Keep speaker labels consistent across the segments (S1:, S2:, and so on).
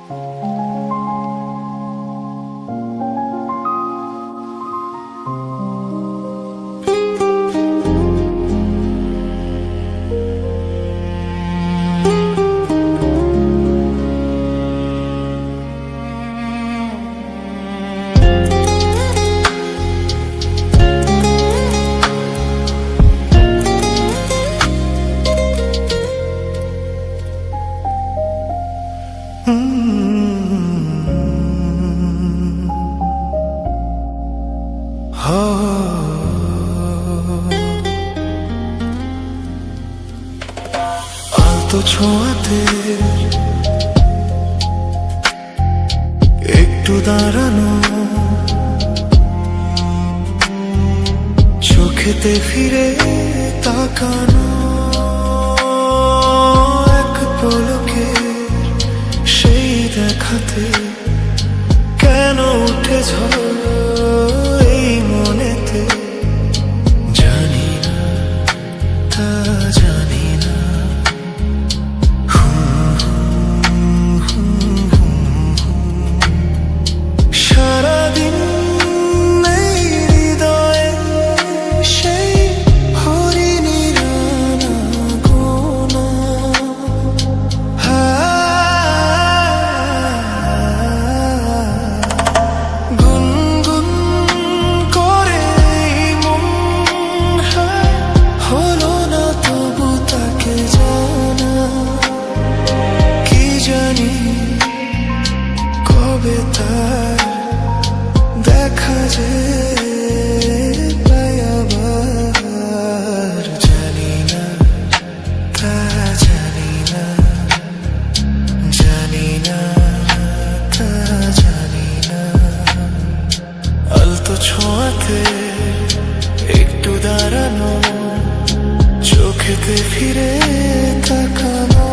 S1: আলতো ছোঁয়াতে একটু দাঁড়ানো, চোখেতে ফিরে তাকানো, এক পলকে সেই দেখাতে কেন উঠে ঝড় এই মনেতে, জানি না তা জানি না। সারাদিন এই হৃদয়ে সেই হরিণীর আনাগোনা, গুনগুন করে মন হলো না তবু তাকে জানা, কি জানি কবে তার দেখা যে পাই আবার, জানি না তা জানি না, জানি না তা জানি না। আলতো ছোঁয়াতে একটু দাঁড়ানো, চোখেতে ফিরে তাকানো,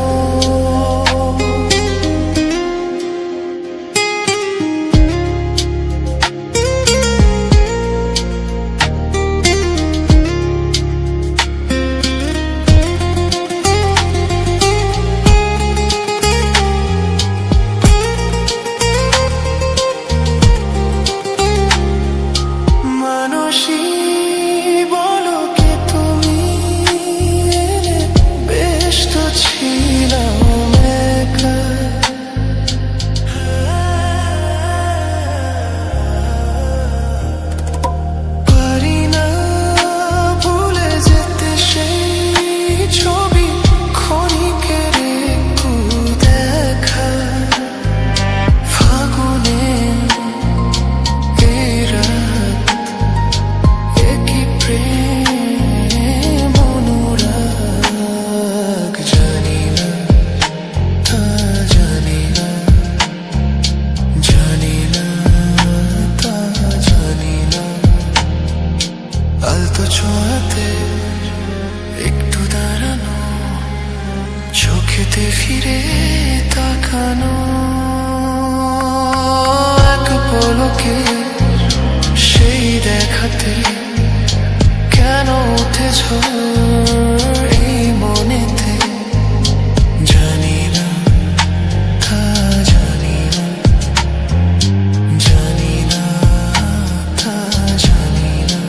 S1: আলতো ছোঁয়াতে একটু দাঁড়ানো, চোখেতে ফিরে তাকানো, এক পলকে সেই দেখাতে কেন উঠে ঝড় এই মনেতে, জানি না তা জানি না, জানি না তা জানি না।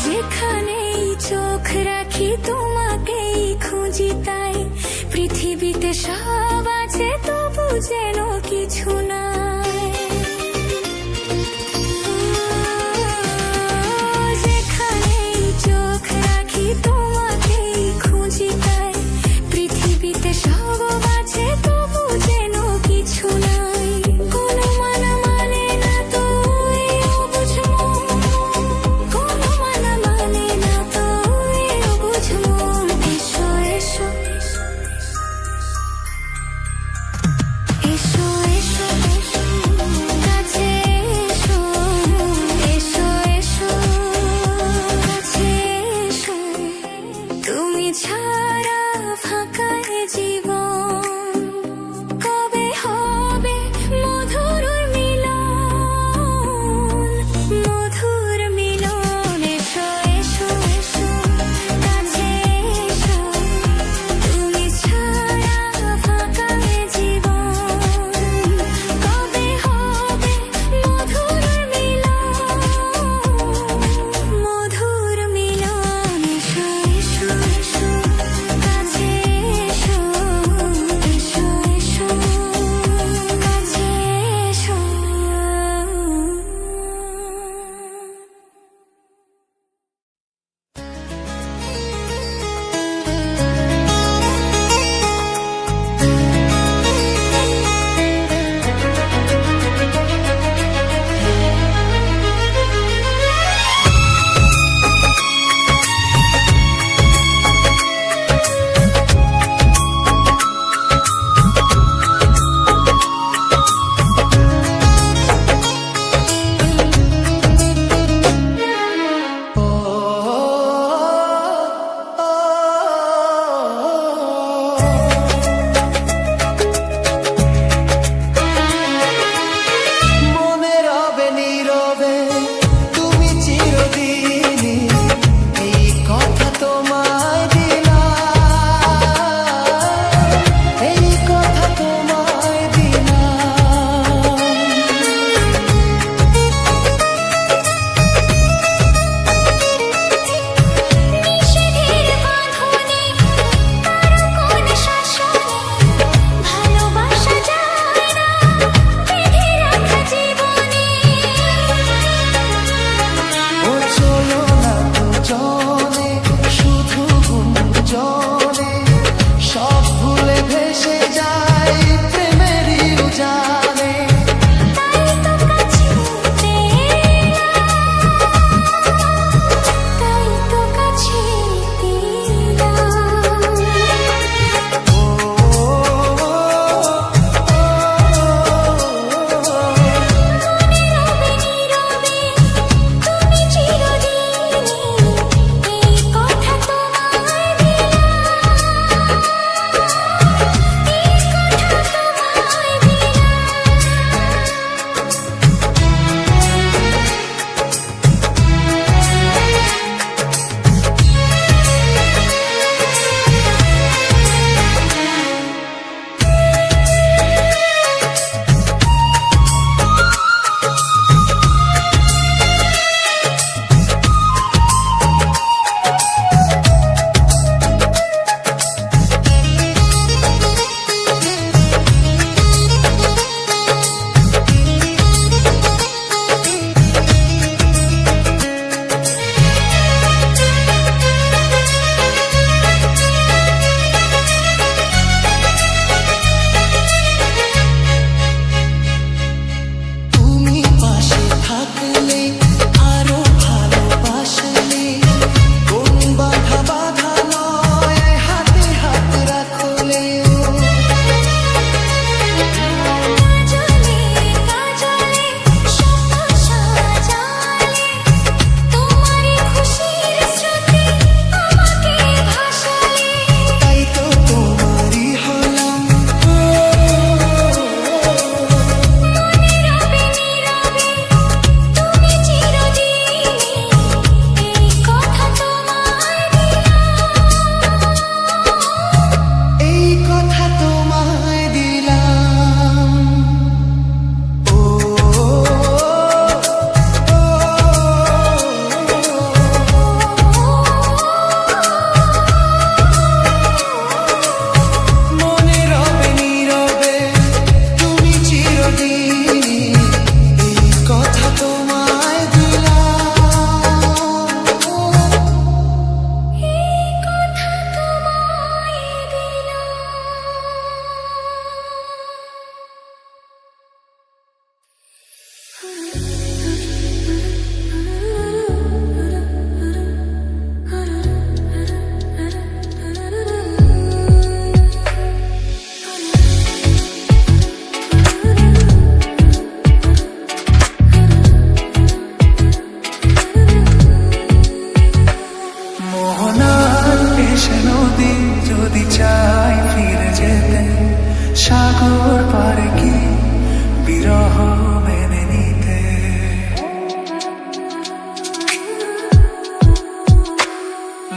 S2: যেখানেই চোখ রাখি তোমাকেই খুঁজি তাই, পৃথিবীতে সব আছে তবু যেন কিছু নাই। যেখানেই চোখ রাখি তোমাকেই খুঁজি তাই, পৃথিবীতে সব আছে তবু যেন কিছু নাই। কোনো মানা মানে না তো এও বুঝবো, কোনো মানা মানে না তো এও বুঝবো। এসো এসো এসো এসো এসো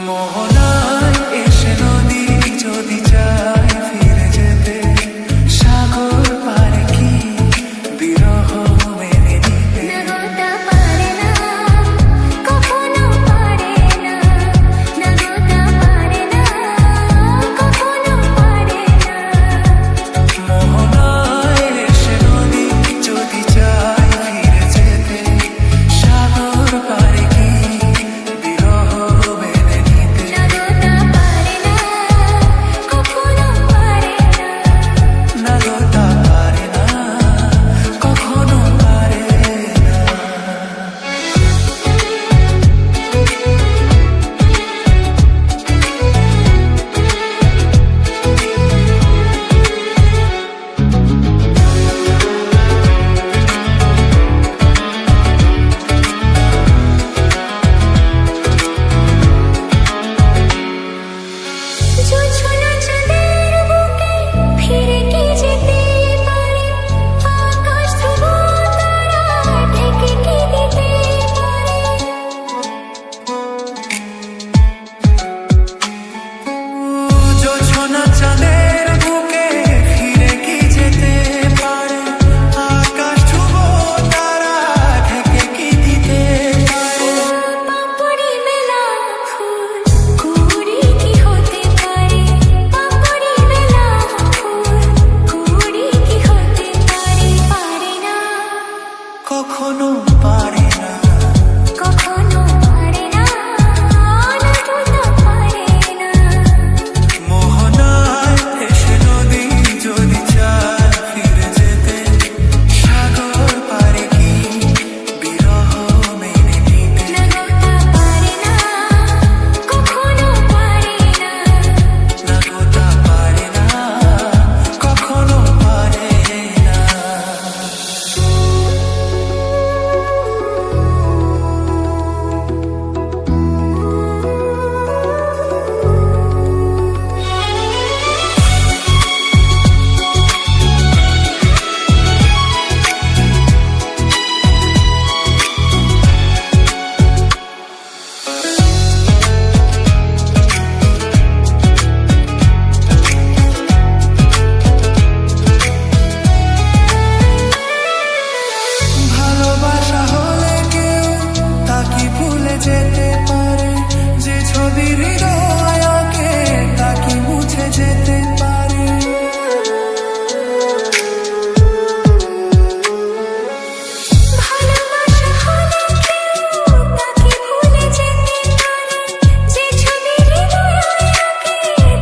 S1: মোহনায় এসে নদী যদি চায় ফিরে যেতে, সাগর পারে কি বিরহ মেনে নিতে?
S2: নাগতা পারে না, কখনো পারে না, নাগতা পারে না, কখনো পারে না।
S1: মোহনায় এসে নদী যদি চায় ফিরে যেতে, সাগর পারে কি বিরহ মেনে নিতে?
S2: নাগতা পারে না, কখনো পারে না।
S1: নাগতা পারে না, কখনো পারে না।
S2: জোছনা চাঁদের বুকে ফিরে কি যেতে পারে? আকাশ ধ্রুব তারা ঢেকে কি দিতে পারে?
S1: জোছনা চাঁদের বুকে ফিরে কি যেতে পারে? আকাশ ধ্রুব তারা ঢেকে কি দিতে পারে?
S2: পাপড়ি মেলা ফুল কুড়ি কি হতে পারে? পাপড়ি মেলা ফুল কুড়ি কি হতে পারে? পারে না,
S1: কখনো পারে না।
S2: কখনো পারে না, নাগতা পারে না।
S1: মোহনায় এসে নদী যদি চায় ফিরে যেতে, সাগর পারে কি বিরহ মেনে নিতে?
S2: নাগতা পারে না, কখনো পারে না।
S1: নাগতা পারে না, কখনো পারে না। ভালোবাসা হলে কেউ তা কি ভুলে যেতে পারে? যে ছবি হৃদয় আঁকে তা কি মুছে যেতে পারে?
S2: ভালোবাসা হলে কেউ তাকে ভুলে যেতে পারে? যে ছবি হৃদয়ে আঁকে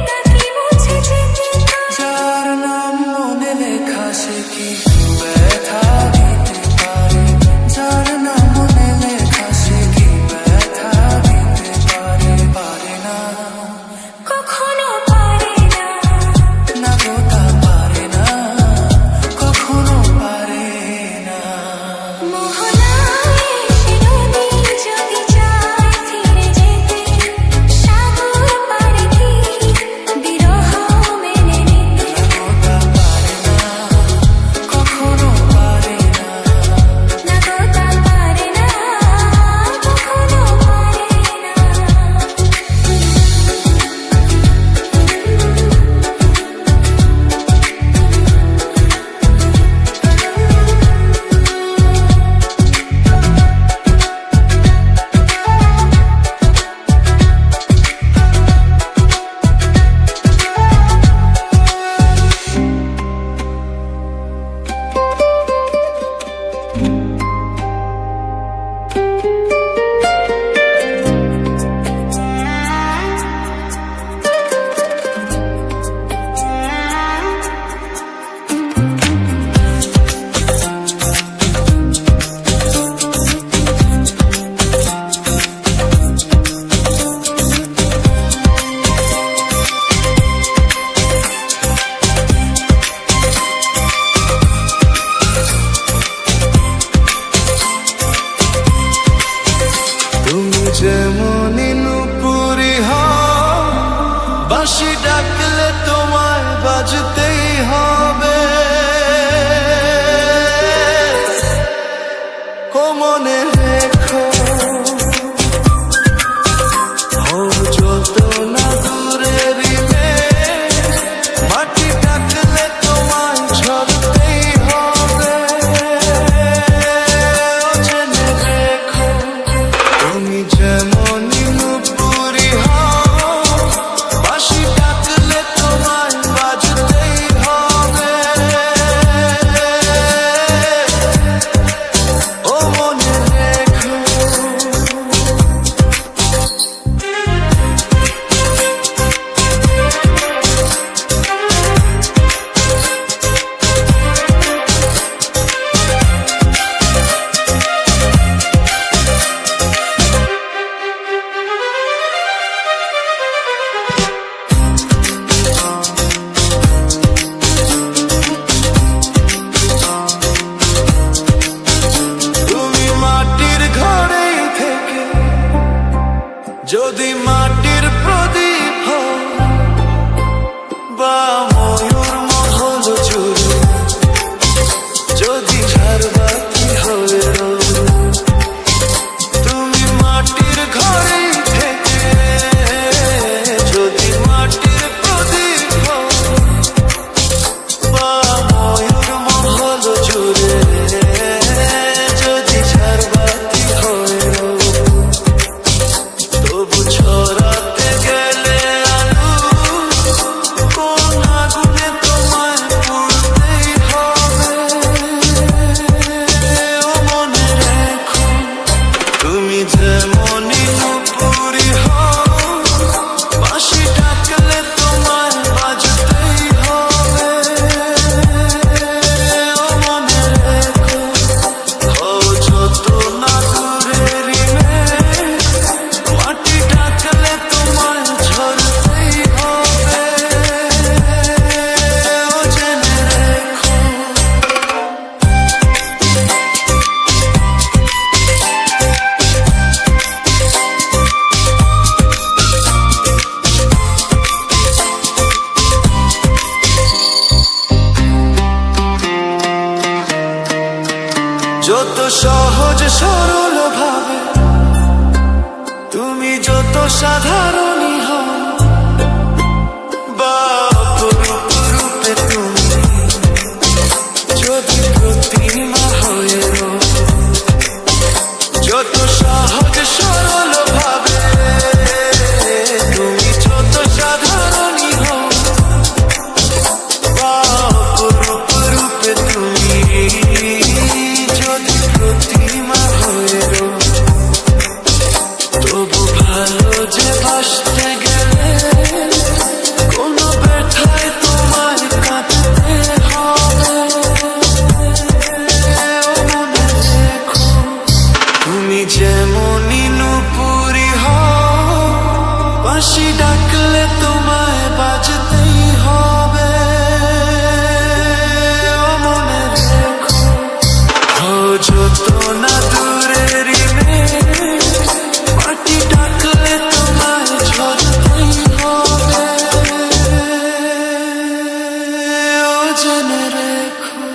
S2: তাকে মুছে যেতে পারে?
S1: যার নাম মনে লেখা সে কি ব্যথা দিতে পারে? যার নাম মনে লেখা সে কি ব্যথা দিতে পারে? পারে না,
S2: কখনো পারে না।
S1: নাগতা পারে না, কখনো পারে না।
S2: মোহনায় এসে নদী যদি চায় ফিরে যেতে, সাগর পারে কি বিরহ মেনে নিতে?
S1: নাগতা পারে না, কখনো পারে না।
S2: নাগতা পারে না, কখনো পারে না।
S1: তুমি যেমন নুপুরি হও, বাঁশি ডাকলে তোমায় বাজতেই হবে। ও মনে রেখো, হও যদি মাটির প্রদীপ হও বা ময়ূর মহল জুড়ে, যদি ঝাড়বাতি হয়ে রও, তুমি মাটির ঘরে থেকে, যদি মাটির প্রদীপ হও বা ময়ূর মহল জুড়ে, যদি ঝাড়বাতি হয়ে রও, তবু ছড়াতে গেলে আলো কোন আগুনে তোমায় পুড়তেই হবে। ও মনে রেখো, তুমি যেমনই নুপুরি হও, বাঁশি ডাকলে তোমায় বাজতেই হবে। ও মনে রেখো, হও যত না দূরেরই মেয়ে, মাটি ডাকলে তোমায় ঝরতেই হবে। ও জেনে রেখো, যত সহজ সরল ভাবে, তুমি যত সাধারণই হও, বা অপরূপ রূপে তুমি যদি প্রতিমা হয়ে রও, যত সহজ সরল ভাবে, তুমি যত সাধারণই হও, বা অপরূপ রূপে তুমি যদি প্রতিমা হয়ে রও, তবু ভালো যে বাসতে গেলে কোনো ব্যথায় তোমায় কাঁদতে হবে। ও মনে রেখো, তুমি যেমনই নুপুরি হও, বাঁশি ডাকলে তোমায় বাজতেই হবে। ও মনে রেখো, হও যত না দূরেরই মেয়ে, মাটি ডাকলে তোমায় ঝরতেই হবে। ও জেনে রেখো।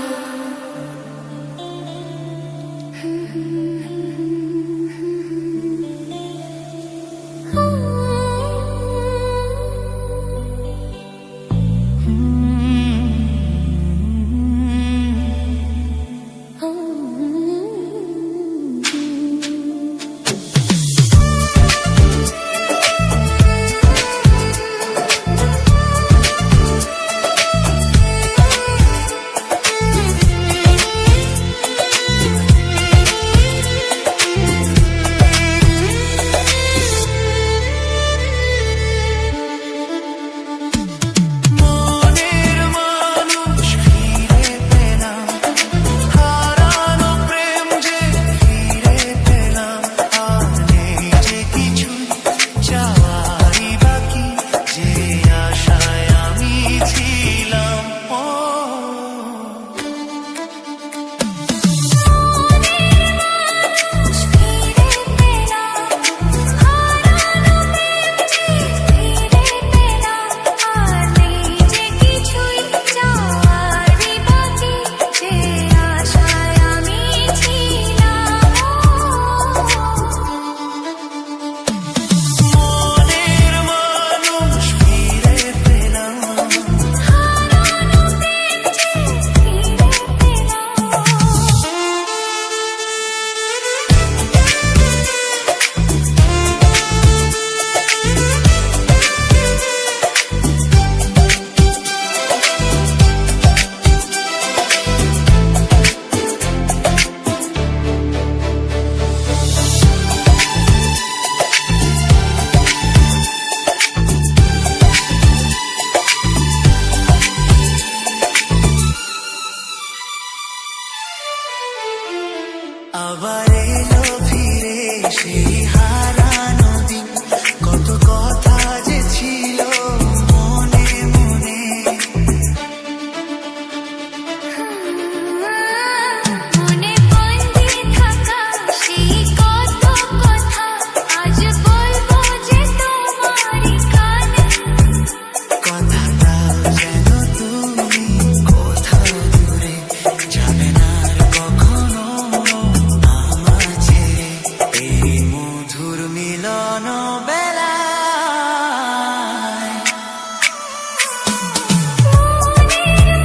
S1: বেলায়।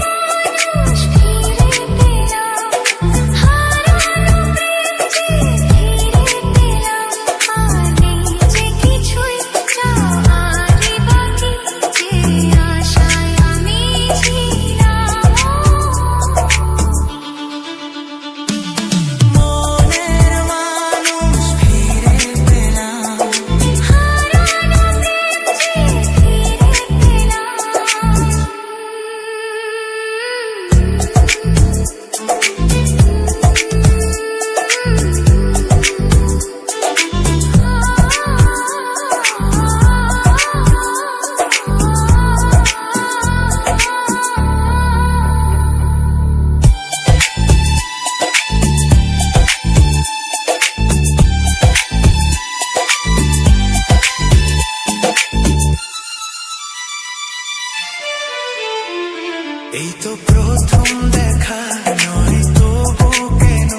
S2: মানুষ ফিরে পেলাম, হারানো প্রেম যে ফিরে পেলাম। আর নেই যে কিছুই চাওয়ারই বাকি, যে আশায় আমি ছিলাম।
S1: মনের মানুষ ফিরে পেলাম,
S2: হারানো প্রেম যে ফিরে পেলাম।
S1: এই তো প্রথম দেখা নয় তবু কেন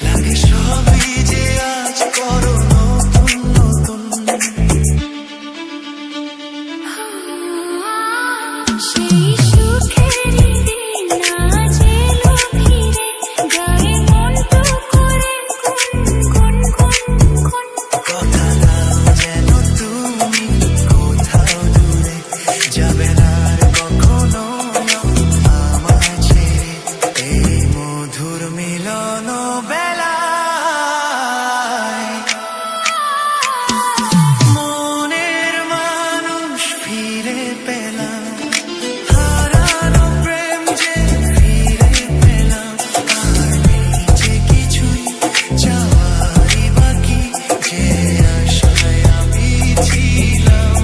S1: লাগে সবই যে আজ করো নতুন নতুন।
S2: সেই সুখেরই দিন আজ এলো ফিরে, গায়ে মন্ত্র করে গুনগুন গুনগুন।
S1: কথা দাও যেন তুমি কোথাও দূরে যাবে না আর কখনো আমার ছেড়ে, এই মধুর মিলন বেলায়। মনের মানুষ ফিরে পেলাম, হারানো প্রেম যে ফিরে পেলাম। আর নেই যে কিছুই চাওয়ারই বাকি, যে আশায় আমি ছিলাম।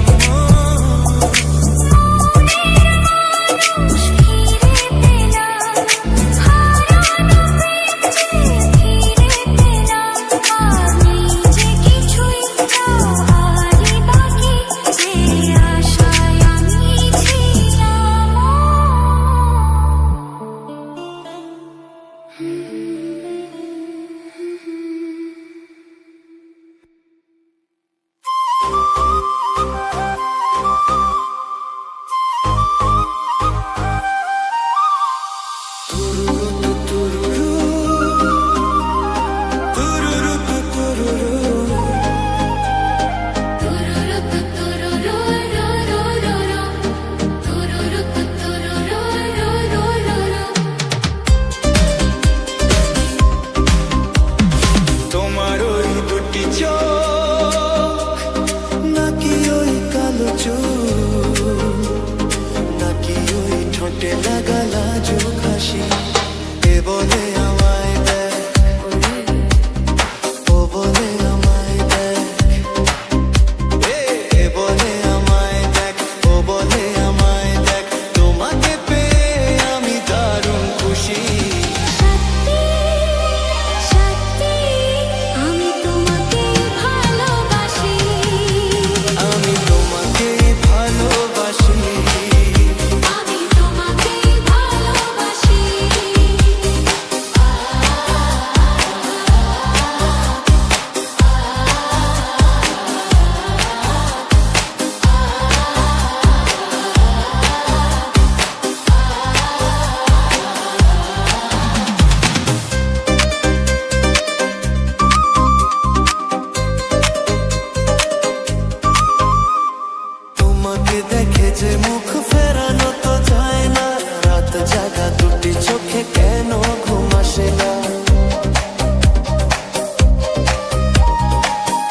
S2: মানুষ ফিরে পেলাম, হারানো প্রেম যে ফিরে পেলাম। আর নেই যে কিছুই চাওয়ারই বাকি, যে আশায় আমি ছিলাম।
S1: তোমার ওই দুটি চোখ, নাকি ওই কালো চুল, নাকি ওই ঠোঁটে লাগা লাজুক হাসি, এ বলে আমায় দেখ, ও বলে আমায় দেখ, এ বলে আমায় দেখ, ও বলে আমায় দেখ। তোমাকে পেয়ে আমি দারুণ খুশি।
S2: সত্যি সত্যি আমি তোমাকে ভালোবাসি,
S1: আমি তোমাকে ভালোবাসি।
S2: আমি তোমাকে ভালোবাসি।
S1: তোমাকে দেখে যে মুখ ফেরানো তো যায় না, রাত জাগা দুটি চোখে কেন ঘুম আসে না।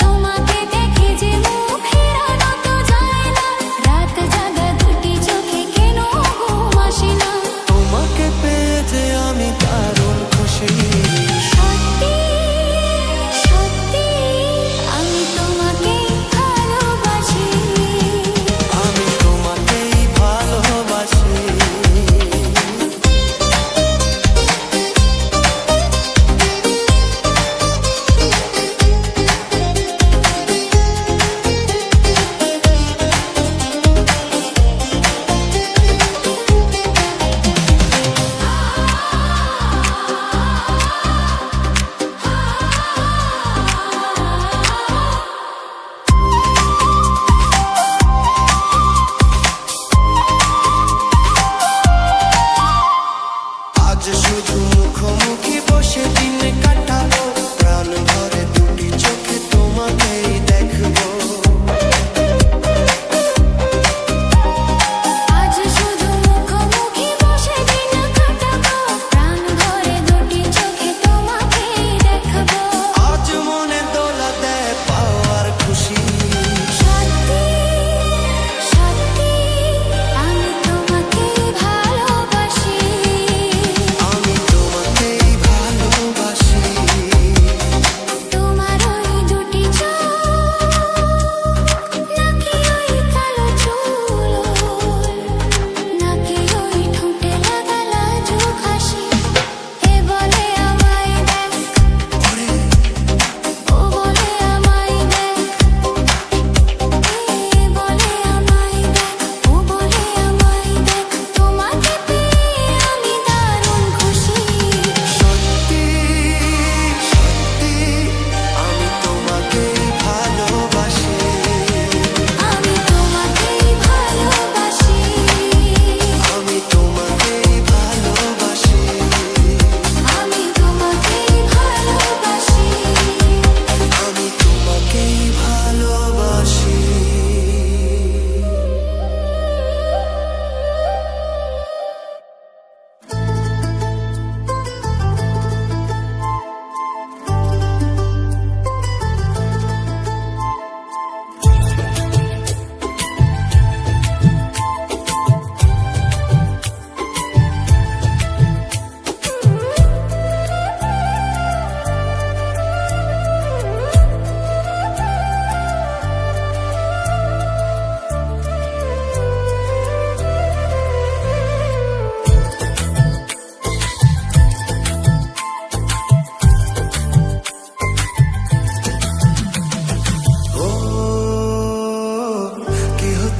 S2: তোমাকে দেখে যে মুখ ফেরানো তো যায় না, রাত জাগা দুটি চোখে কেন ঘুম আসে না।
S1: তোমাকে পেয়ে যে আমি দারুণ খুশি।
S2: সত্যি সত্যি আমি তোমাকে ভালোবাসি,
S1: আমি তোমাকেই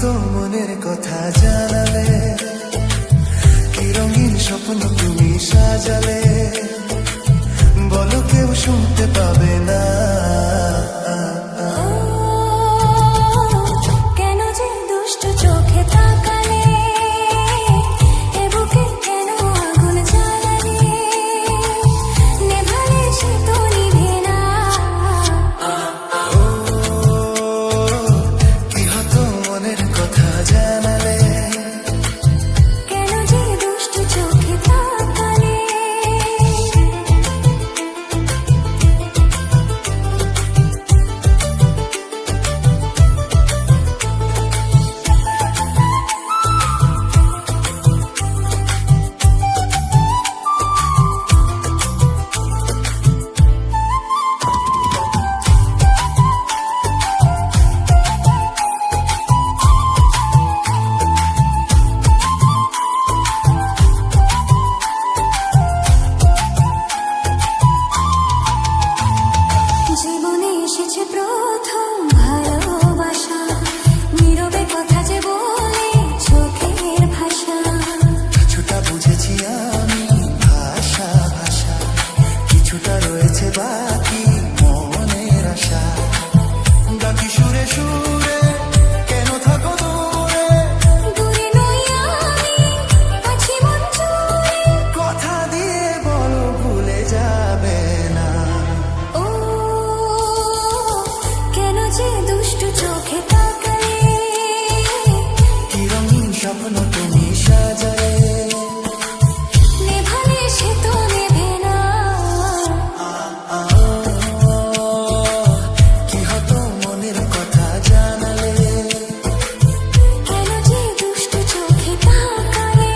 S1: হতো মনের কথা জানালে, কি রঙিন স্বপ্ন তুমি সাজালে, বলো কেউ শুনতে পাবে না।
S2: কেন যে দুষ্ট চোখে তাকালে, এ বুকে কেন আগুন জ্বালালে, নেভালে সে তো নিভে না।
S1: কি হতো মনের কথা জানালে,
S2: কেন যে দুষ্ট চোখে তাকালে। জীবনে এসেছে প্রথম ভালোবাসা, নীরবে কথা যে বলে চোখের ভাষা।
S1: কিছুটা বুঝেছি আমি ভাষা ভাষা, কিছুটা রয়েছে বাকি মনের আশা। বাকি সুরে সুরে কেন থাকো দূরে,
S2: দূরে নই আমি, আছি মন জুড়ে।
S1: কথা দিয়ে বলো ভুলে যাবে না।
S2: ও কেন যে দুষ্ট চোখে তাকালে,
S1: কি রঙিন স্বপ্ন তুমি সাজালে,
S2: নেভালে সে তো নেভে না।
S1: কি হতো মনের কথা জানালে,
S2: কেন যে দুষ্ট চোখে তাকালে।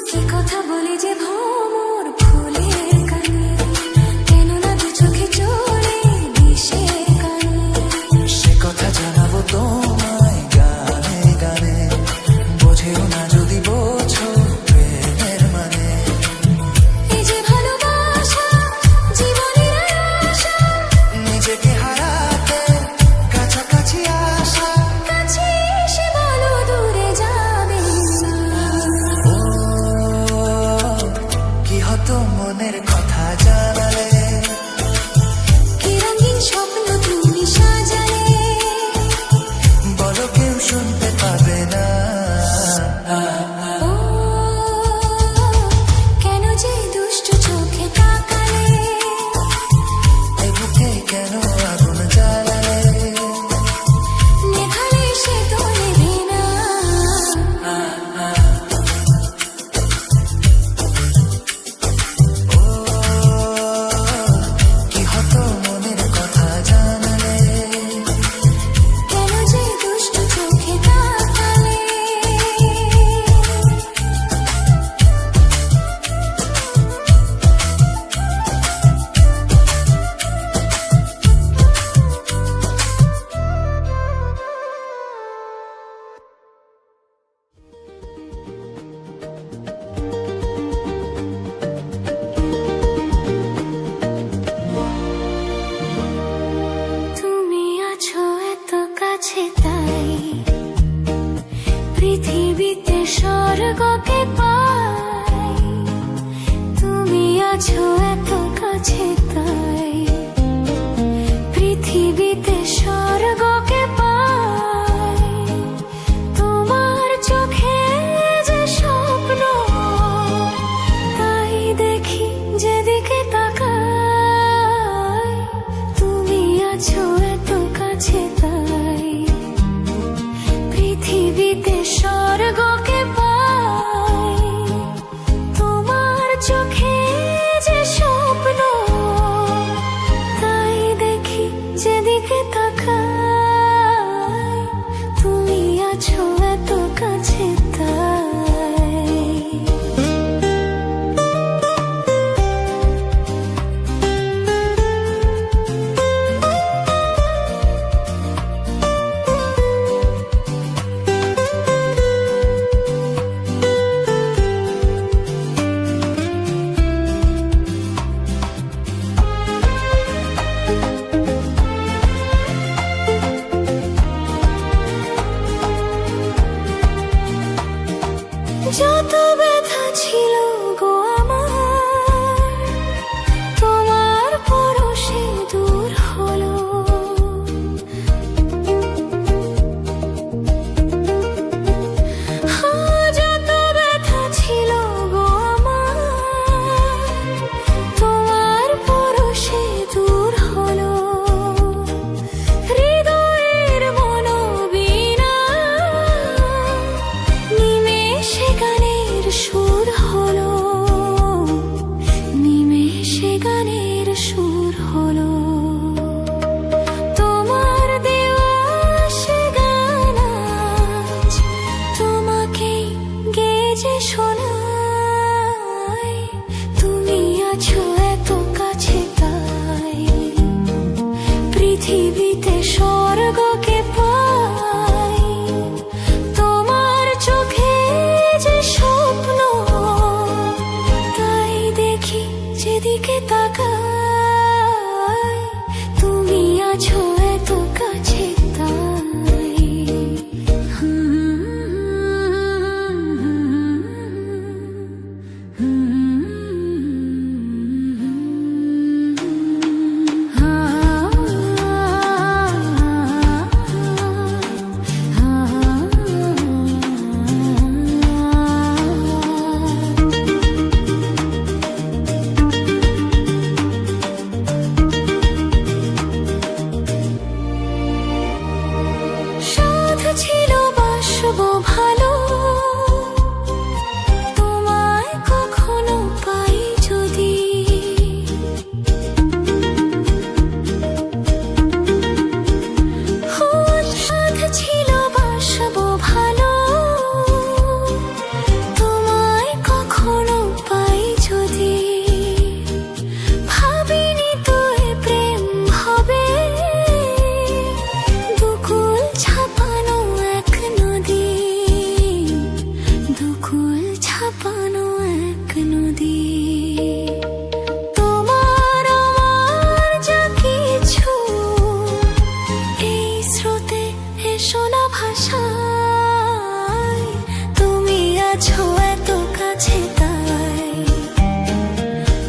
S2: কি কথা বলে যে ভ্রমর ফুলের কানে, কেন না দু চোখে চলে দিশে কানে।
S1: সে কথা জানাবো তোমায় গানে গানে, বোঝেও না যদি বোঝো প্রেমের মানে।
S2: এই যে ভালোবাসা জীবনের আশা,
S1: নিজেকে হারাতে কাছাকাছি আসা।
S2: কাছে এসে বলো দূরে যাবে না।
S1: ও কি হতো মনের কথা জানালে,
S2: কি রঙিন স্বপ্ন তুমি সাজালে,
S1: বলো কেউ শুনতে পাবে না।
S2: ও কেন যে দুষ্ট চোখে তাকালে,
S1: এ বুকে কেন আগুন জ্বালালে,
S2: নেভালে সে তো নেভে না।
S1: ও কি হতো মনের কথা জানালে,
S2: কেন যে দুষ্ট চোখে তাকালে। তুমি আছো এত কাছে তাই পৃথিবীতে স্বর্গকে পাই। তুমি আছো এত কাছে তাই পৃথিবীতে স্বর্গকে পাই। তোমার চোখে যে স্বপ্ন, তাই দেখি যেদিকে তাকাই। তুমি আছো এত কাছে তাই পৃথিবীতে স্বর্গকে পাই। তোমার চোখে যে স্বপ্ন, তাই দেখি যেদিকে তাকাই। তুমি আছো এত কাছে তাই। যত ব্যথা ছিল গো আমার, তোমার পরশে দূর হলো। যত ব্যথা ছিল গো আমার, তোমার পরশে দূর হলো। হৃদয়ের মনোবীণা নিমেষে গানের সুর হলো, নিমেষে গানের সুর হলো। তোমার দেওয়া সে গান আজ তোমাকে গেয়ে শোনাই। তুমি আছো এত কাছে তাই, পৃথিবীতে স্বর্গকে পাই। তোমার চোখে যে স্বপ্ন, তাই দেখি যেদিকে তাকাই। তুমি আছো এত কাছে তাই। সাধ ছিল বাসবো ভালো, তোমায় কখনো পাই যদি। সাধ ছিল বাসবো ভালো, তোমায় কখনো পাই যদি। ভাবিনি তো এ প্রেম হবে, দুকুল ছাপানো এক নদী, দুকুল ছাপানো এক নদী। তোমার আমার যা কিছু, এই স্রোতে এসো না ভাষায়। তুমি আছো এত কাছে তাই,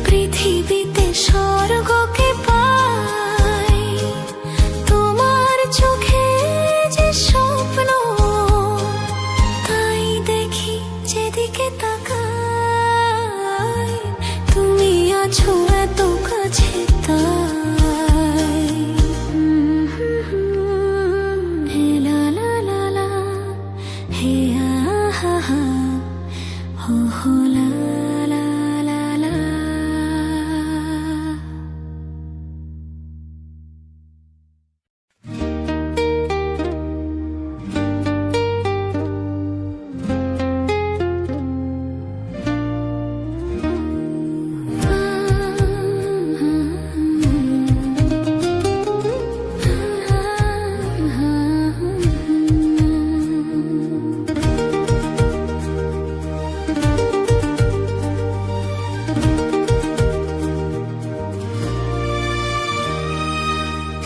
S2: পৃথিবীতে স্বর্গকে পাই। তোমার চোখে যে স্বপ্ন, তাই দেখি যেদিকে তাকাই। তুমি আছো এত কাছে তাই। হে লা লা লা লা, হে আহা হা, হো হো লা লা লা লা।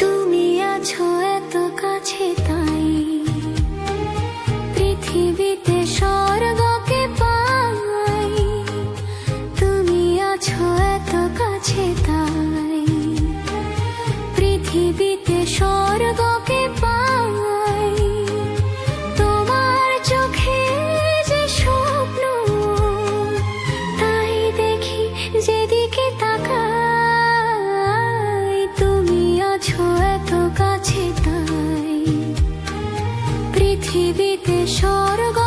S2: তুমি আছো এত কাছে তাই, পৃথিবীতে স্বর্গকে পাই। তুমি আছো এত কাছে তাই, পৃথিবীতে স্বর্গকে পাই। তোমার চোখে যে স্বপ্ন, তাই দেখি যেদিকে তাকাই। তুমি আছো এত কাছে তাই, পৃথিবীতে স্বর্গ